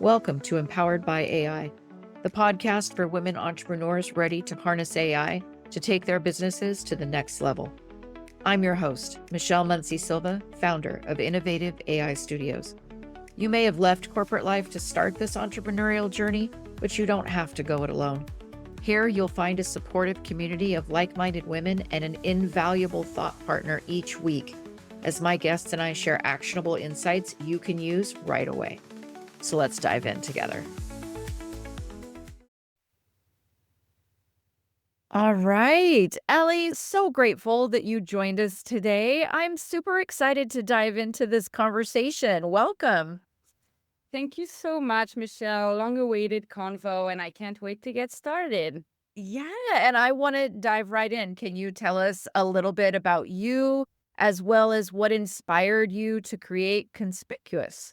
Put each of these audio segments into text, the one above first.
Welcome to Empowered by AI, the podcast for women entrepreneurs ready to harness AI to take their businesses to the next level. I'm your host, Michelle Muncie Silva, founder of Innovative AI Studios. You may have left corporate life to start this entrepreneurial journey, but you don't have to go it alone. Here, you'll find a supportive community of like-minded women and an invaluable thought partner each week, as my guests and I share actionable insights you can use right away. So let's dive in together. All right, Ellie, so grateful that you joined us today. I'm super excited to dive into this conversation. Welcome. Thank you so much, Michelle. Long-awaited convo, and I can't wait to get started. Yeah, and I want to dive right in. Can you tell us a little bit about you, as well as what inspired you to create Conspicuous?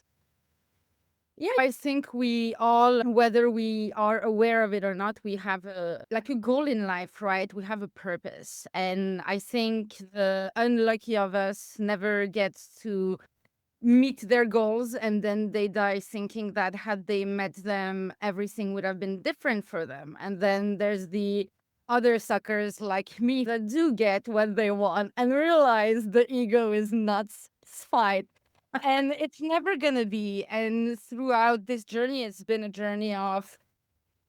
Yeah, I think we all, whether we are aware of it or not, we have a goal in life, right? We have a purpose. And I think the unlucky of us never gets to meet their goals, and then they die thinking that had they met them, everything would have been different for them. And then there's the other suckers like me that do get what they want and realize the ego is not satisfied. And it's never gonna be. And throughout this journey, it's been a journey of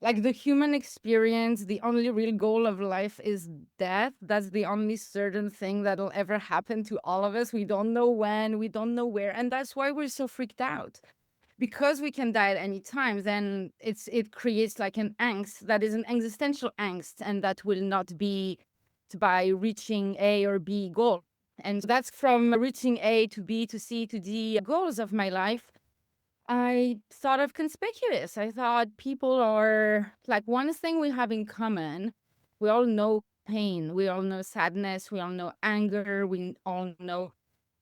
the human experience. The only real goal of life is death. That's the only certain thing that'll ever happen to all of us. We don't know when, we don't know where, and that's why we're so freaked out. Because we can die at any time, then it creates like an angst that is an existential angst, and that will not be by reaching A or B goal. And that's from reaching A to B to C to D goals of my life. I thought of Conspicuous. I thought people are like one thing we have in common. We all know pain. We all know sadness. We all know anger. We all know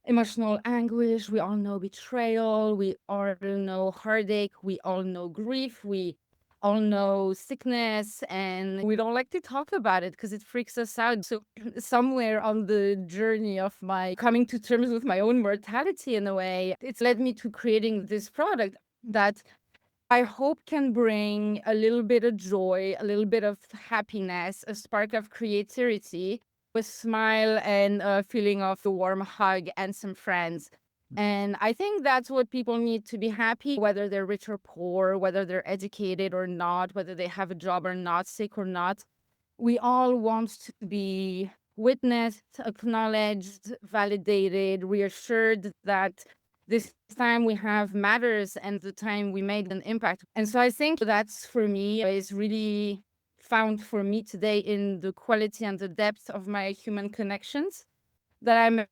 emotional anguish. We all know betrayal. We all know heartache. We all know grief. We all know sickness, and we don't like to talk about it because it freaks us out. So somewhere on the journey of my coming to terms with my own mortality, in a way, it's led me to creating this product that I hope can bring a little bit of joy, a little bit of happiness, a spark of creativity, a smile, and a feeling of a warm hug and some friends. And I think that's what people need to be happy, whether they're rich or poor, whether they're educated or not, whether they have a job or not, sick or not. We all want to be witnessed, acknowledged, validated, reassured that this time we have matters and the time we made an impact. And so I think that's, for me, is really found for me today in the quality and the depth of my human connections that I met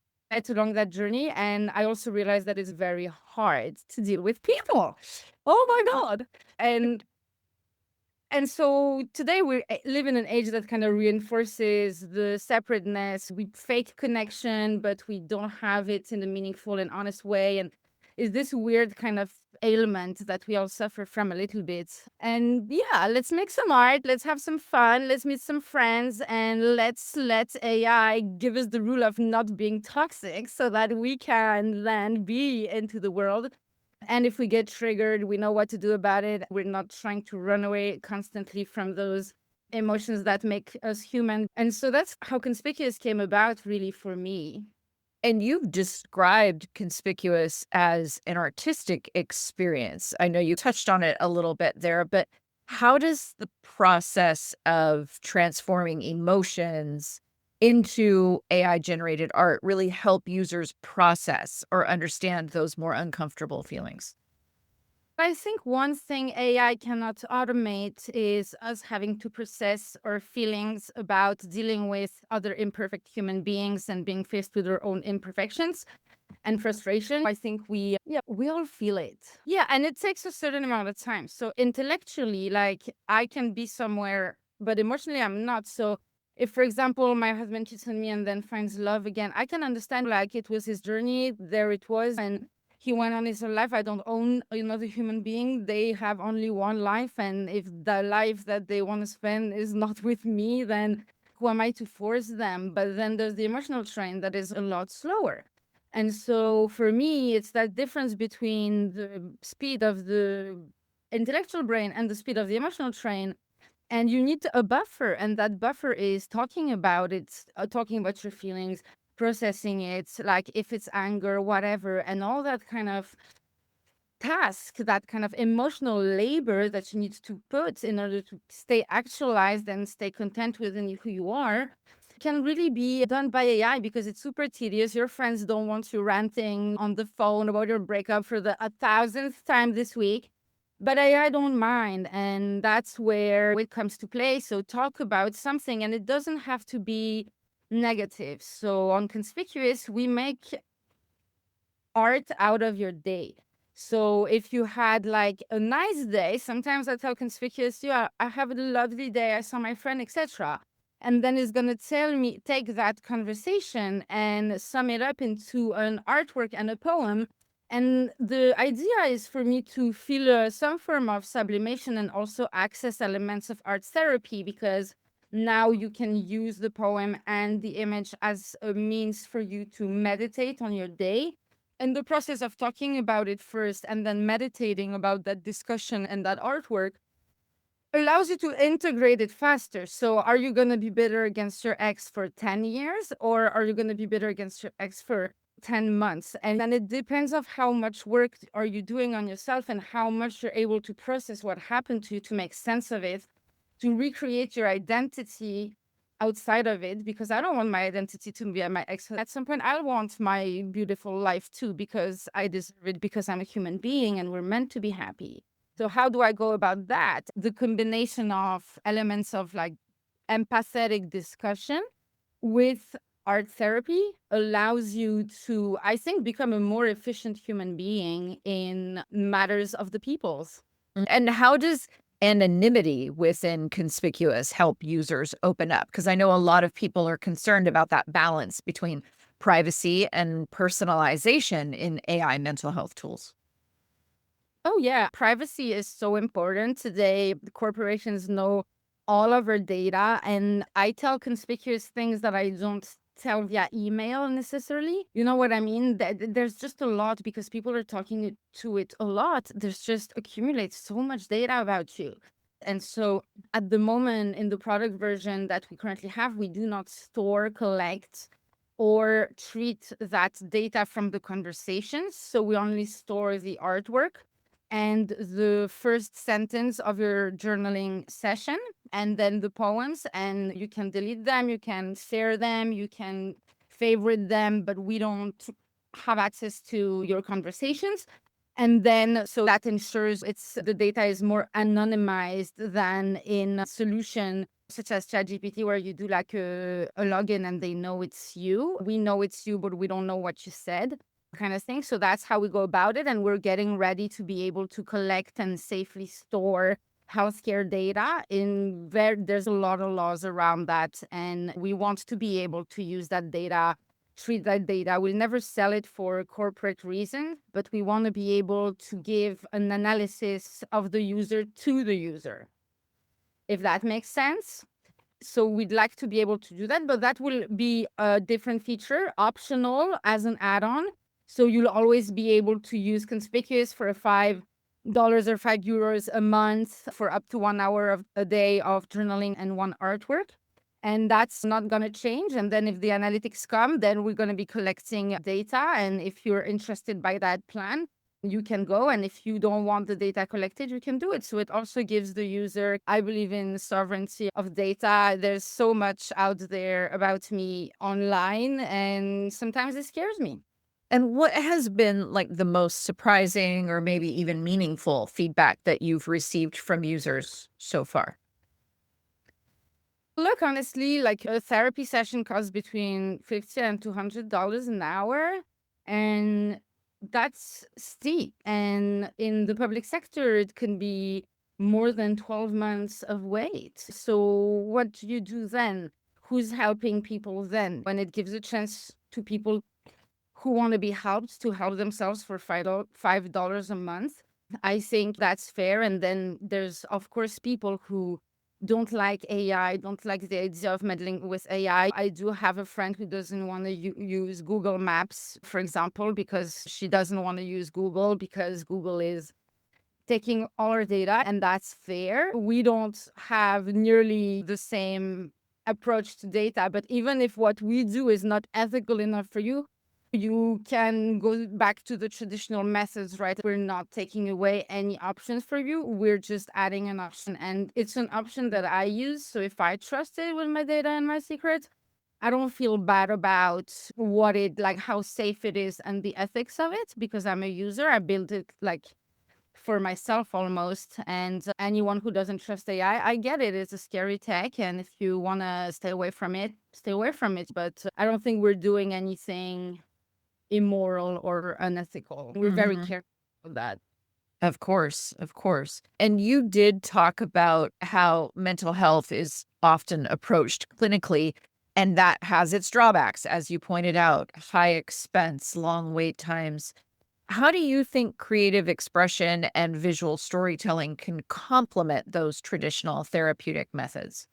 along that journey. And I also realized that it's very hard to deal with people. Oh my God. And so today we live in an age that kind of reinforces the separateness. We fake connection, but we don't have it in a meaningful and honest way. And is this weird kind of ailment that we all suffer from a little bit. And yeah, let's make some art, let's have some fun, let's meet some friends, and let's let AI give us the rule of not being toxic so that we can then be into the world. And if we get triggered, we know what to do about it. We're not trying to run away constantly from those emotions that make us human. And so that's how Conspicuous came about, really, for me. And you've described Conspicuous as an artistic experience. I know you touched on it a little bit there, but how does the process of transforming emotions into AI-generated art really help users process or understand those more uncomfortable feelings? I think one thing AI cannot automate is us having to process our feelings about dealing with other imperfect human beings and being faced with their own imperfections and frustration. I think we all feel it. Yeah, and it takes a certain amount of time. So intellectually, I can be somewhere, but emotionally I'm not. So if, for example, my husband cheats on me and then finds love again, I can understand it was his journey, there it was, and he went on his own life. I don't own another human being. They have only one life, and if the life that they want to spend is not with me, then who am I to force them? But then there's the emotional train that is a lot slower. And so for me, it's that difference between the speed of the intellectual brain and the speed of the emotional train. And you need a buffer, and that buffer is talking about it, talking about your feelings, processing it, like if it's anger, whatever, and all that kind of task, that kind of emotional labor that you need to put in order to stay actualized and stay content within who you are, can really be done by AI because it's super tedious. Your friends don't want you ranting on the phone about your breakup for the 1,000th time this week. But AI don't mind, and that's where it comes to play. So talk about something, and it doesn't have to be negative. So on Conspicuous, we make art out of your day. So if you had like a nice day, sometimes I tell Conspicuous, yeah, I have a lovely day, I saw my friend, etc. And then it's gonna tell me, take that conversation and sum it up into an artwork and a poem. And the idea is for me to feel some form of sublimation and also access elements of art therapy, because now you can use the poem and the image as a means for you to meditate on your day. And the process of talking about it first and then meditating about that discussion and that artwork allows you to integrate it faster. So are you going to be bitter against your ex for 10 years, or are you going to be bitter against your ex for 10 months? And then it depends of how much work are you doing on yourself and how much you're able to process what happened to you, to make sense of it, to recreate your identity outside of it, because I don't want my identity to be my ex. At some point, I want my beautiful life too, because I deserve it, because I'm a human being and we're meant to be happy. So how do I go about that? The combination of elements of like empathetic discussion with art therapy allows you to, I think, become a more efficient human being in matters of the peoples. And how does anonymity within Conspicuous help users open up? Because I know a lot of people are concerned about that balance between privacy and personalization in AI mental health tools. Oh, yeah. Privacy is so important today. The corporations know all of our data, and I tell Conspicuous things that I don't tell via email necessarily. You know what I mean? There's just a lot, because people are talking to it a lot. There's just accumulates so much data about you. And so at the moment in the product version that we currently have, we do not store, collect, or treat that data from the conversations. So we only store the artwork and the first sentence of your journaling session, and then the poems, and you can delete them, you can share them, you can favorite them, but we don't have access to your conversations. And then, so that ensures the data is more anonymized than in a solution such as ChatGPT, where you do like a login and they know it's you. We know it's you, but we don't know what you said, kind of thing. So that's how we go about it. And we're getting ready to be able to collect and safely store healthcare data there's a lot of laws around that. And we want to be able to use that data, treat that data. We'll never sell it for corporate reasons, but we want to be able to give an analysis of the user to the user, if that makes sense. So we'd like to be able to do that, but that will be a different feature, optional as an add-on. So you'll always be able to use Conspicuous for $5 or €5 a month for up to 1 hour of a day of journaling and one artwork. And that's not going to change. And then if the analytics come, then we're going to be collecting data. And if you're interested by that plan, you can go. And if you don't want the data collected, you can do it. So it also gives the user, I believe in sovereignty of data. There's so much out there about me online, and sometimes it scares me. And what has been like the most surprising or maybe even meaningful feedback that you've received from users so far? Look, honestly, like a therapy session costs between $50 and $200 an hour. And that's steep. And in the public sector, it can be more than 12 months of wait. So what do you do then? Who's helping people then? When it gives a chance to people who want to be helped to help themselves for $5 a month, I think that's fair. And then there's, of course, people who don't like AI, don't like the idea of meddling with AI. I do have a friend who doesn't want to use Google Maps, for example, because she doesn't want to use Google because Google is taking all our data, and that's fair. We don't have nearly the same approach to data, but even if what we do is not ethical enough for you, you can go back to the traditional methods, right? We're not taking away any options for you. We're just adding an option. And it's an option that I use. So if I trust it with my data and my secrets, I don't feel bad about what it, like how safe it is and the ethics of it, because I'm a user. I built it like for myself almost. And anyone who doesn't trust AI, I get it. It's a scary tech. And if you want to stay away from it, stay away from it. But I don't think we're doing anything immoral or unethical. We're very careful of that. Of course, of course. And you did talk about how mental health is often approached clinically, and that has its drawbacks, as you pointed out, high expense, long wait times. How do you think creative expression and visual storytelling can complement those traditional therapeutic methods?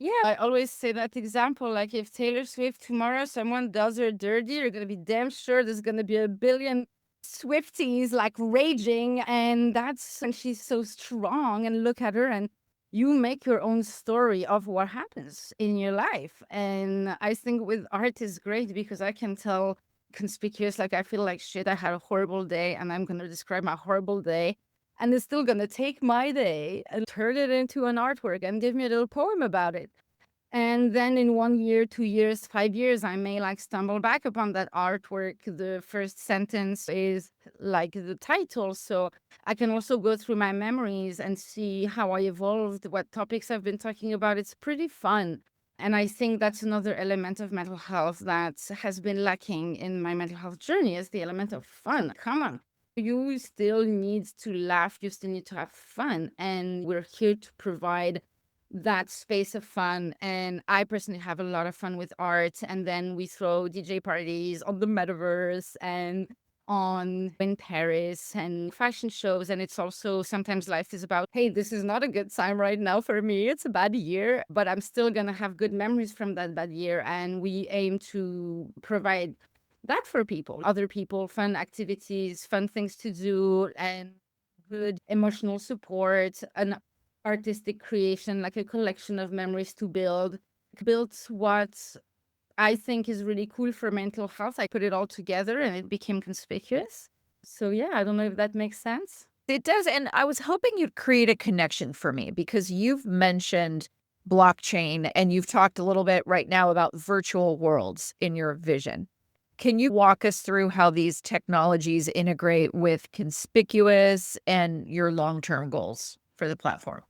Yeah, I always say that example. Like if Taylor Swift tomorrow someone does her dirty, you're gonna be damn sure there's gonna be a billion Swifties like raging, and that's and she's so strong. And look at her, and you make your own story of what happens in your life. And I think with art is great because I can tell conspicuous, like I feel like shit, I had a horrible day, and I'm gonna describe my horrible day. And it's still gonna take my day and turn it into an artwork and give me a little poem about it. And then in 1 year, 2 years, 5 years, I may like stumble back upon that artwork. The first sentence is like the title. So I can also go through my memories and see how I evolved, what topics I've been talking about. It's pretty fun. And I think that's another element of mental health that has been lacking in my mental health journey is the element of fun. Come on. You still need to laugh. You still need to have fun. And we're here to provide that space of fun. And I personally have a lot of fun with art. And then we throw DJ parties on the metaverse and on in Paris and fashion shows. And it's also sometimes life is about, hey, this is not a good time right now for me. It's a bad year, but I'm still going to have good memories from that bad year. And we aim to provide that for people, other people, fun activities, fun things to do, and good emotional support, an artistic creation, like a collection of memories to build. Built what I think is really cool for mental health. I put it all together and it became conspicuous. So yeah, I don't know if that makes sense. It does. And I was hoping you'd create a connection for me because you've mentioned blockchain and you've talked a little bit right now about virtual worlds in your vision. Can you walk us through how these technologies integrate with Conspicuous and your long-term goals for the platform?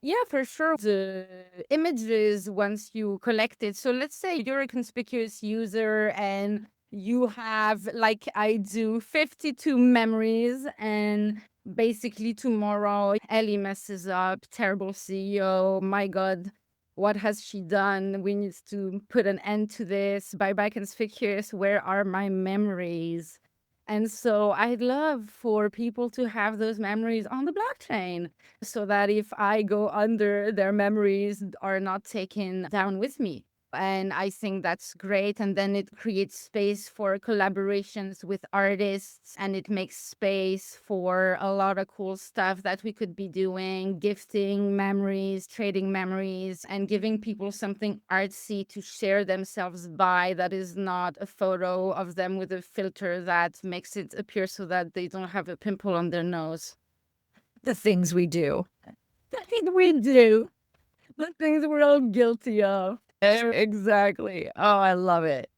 Yeah, for sure. The images, once you collect it. So let's say you're a conspicuous user and you have, like I do, 52 memories. And basically, tomorrow, Ellie messes up, terrible CEO. My God, what has she done? We need to put an end to this. Bye bye, conspicuous. Where are my memories? And so I'd love for people to have those memories on the blockchain so that if I go under, their memories are not taken down with me. And I think that's great. And then it creates space for collaborations with artists, and it makes space for a lot of cool stuff that we could be doing, gifting memories, trading memories, and giving people something artsy to share themselves by that is not a photo of them with a filter that makes it appear so that they don't have a pimple on their nose. The things we do. The things we do, the things we're all guilty of. Exactly. Oh, I love it.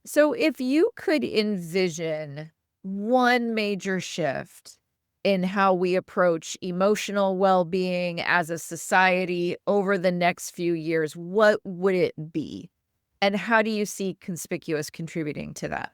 So if you could envision one major shift in how we approach emotional well-being as a society over the next few years, what would it be? And how do you see Conspicuous contributing to that?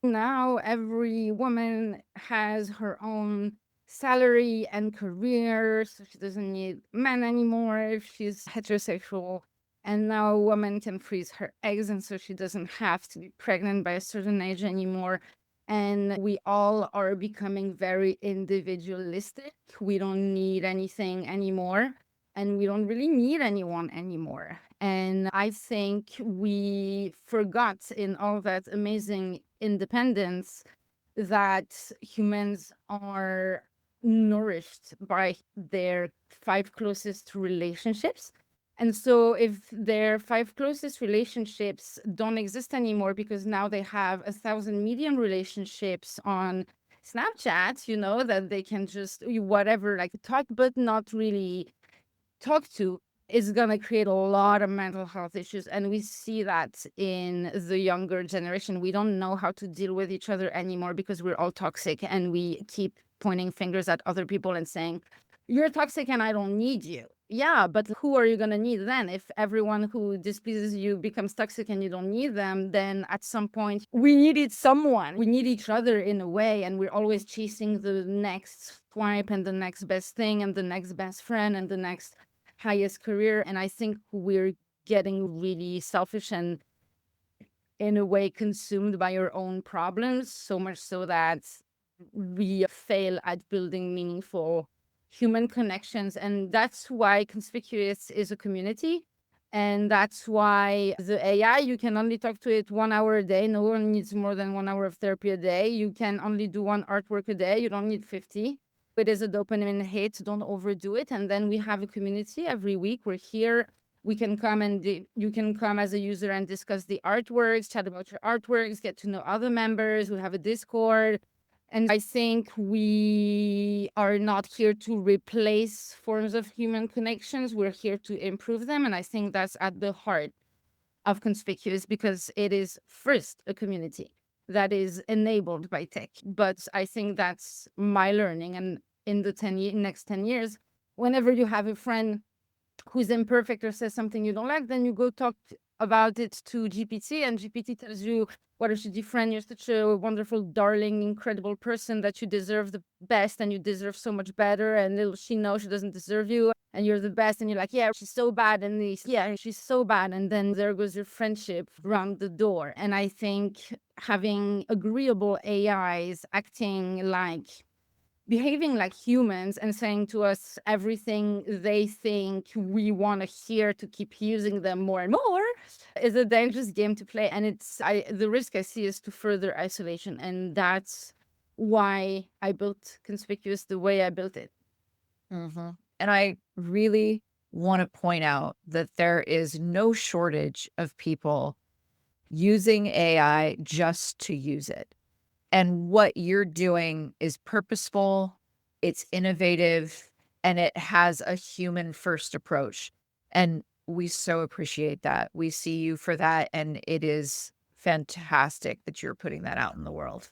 Now every woman has her own salary and career, so she doesn't need men anymore if she's heterosexual. And now a woman can freeze her eggs, and so she doesn't have to be pregnant by a certain age anymore. And we all are becoming very individualistic. We don't need anything anymore, and we don't really need anyone anymore. And I think we forgot in all that amazing independence that humans are nourished by their 5 closest relationships. And so if their 5 closest relationships don't exist anymore because now they have 1,000 medium relationships on Snapchat, that they can just whatever, like talk, but not really talk to, is going to create a lot of mental health issues. And we see that in the younger generation. We don't know how to deal with each other anymore because we're all toxic and we keep pointing fingers at other people and saying, you're toxic and I don't need you. Yeah, but who are you going to need then? If everyone who displeases you becomes toxic and you don't need them, then at some point we needed someone. We need each other in a way, and we're always chasing the next swipe and the next best thing and the next best friend and the next highest career. And I think we're getting really selfish and in a way consumed by our own problems, so much so that we fail at building meaningful human connections. And that's why Conspicuous is a community. And that's why the AI, you can only talk to it 1 hour a day. No one needs more than 1 hour of therapy a day. You can only do 1 artwork a day. You don't need 50. It is a dopamine hit. Don't overdo it. And then we have a community every week. We're here. We can come and you can come as a user and discuss the artworks, chat about your artworks, get to know other members. We have a Discord. And I think we are not here to replace forms of human connections. We're here to improve them. And I think that's at the heart of Conspicuous, because it is first a community that is enabled by tech. But I think that's my learning. And in the next 10 years, whenever you have a friend who's imperfect or says something you don't like, then you go talk about it to GPT, and GPT tells you, what a shitty friend, you're such a wonderful, darling, incredible person that you deserve the best and you deserve so much better. And little she knows she doesn't deserve you and you're the best. And you're like, yeah, she's so bad. And yeah, she's so bad. And then there goes your friendship around the door. And I think having agreeable AIs behaving like humans and saying to us everything they think we want to hear to keep using them more and more is a dangerous game to play. And the risk I see is to further isolation. And that's why I built Conspicuous the way I built it. Mm-hmm. And I really want to point out that there is no shortage of people using AI just to use it. And what you're doing is purposeful, it's innovative, and it has a human first approach. And we so appreciate that. We see you for that. And it is fantastic that you're putting that out in the world.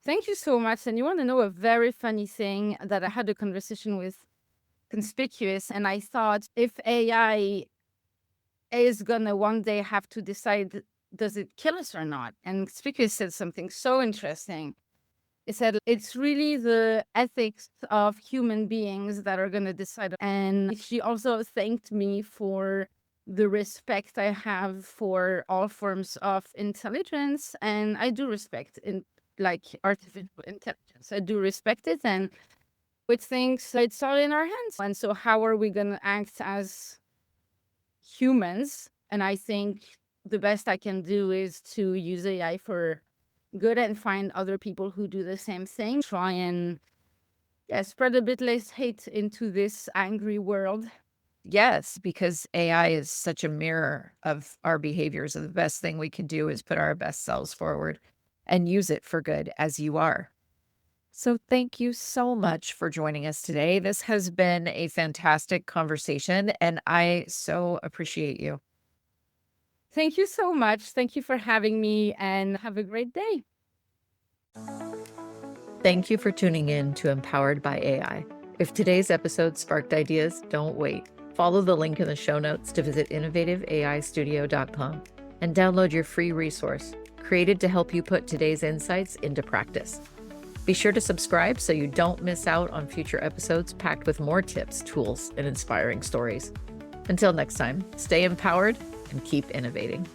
Thank you so much. And you want to know a very funny thing, that I had a conversation with Conspicuous, and I thought, if AI is gonna one day have to decide, does it kill us or not? And Conspicuous said something so interesting. It said, it's really the ethics of human beings that are going to decide. And she also thanked me for the respect I have for all forms of intelligence. And I do respect artificial intelligence. I do respect it, and it thinks it's all in our hands. And so how are we going to act as humans? And I think the best I can do is to use AI for good and find other people who do the same thing. Try and spread a bit less hate into this angry world. Yes, because AI is such a mirror of our behaviors. And the best thing we can do is put our best selves forward and use it for good, as you are. So thank you so much for joining us today. This has been a fantastic conversation, and I so appreciate you. Thank you so much. Thank you for having me, and have a great day. Thank you for tuning in to Empowered by AI. If today's episode sparked ideas, don't wait. Follow the link in the show notes to visit innovativeaistudio.com and download your free resource, created to help you put today's insights into practice. Be sure to subscribe so you don't miss out on future episodes packed with more tips, tools, and inspiring stories. Until next time, stay empowered and keep innovating.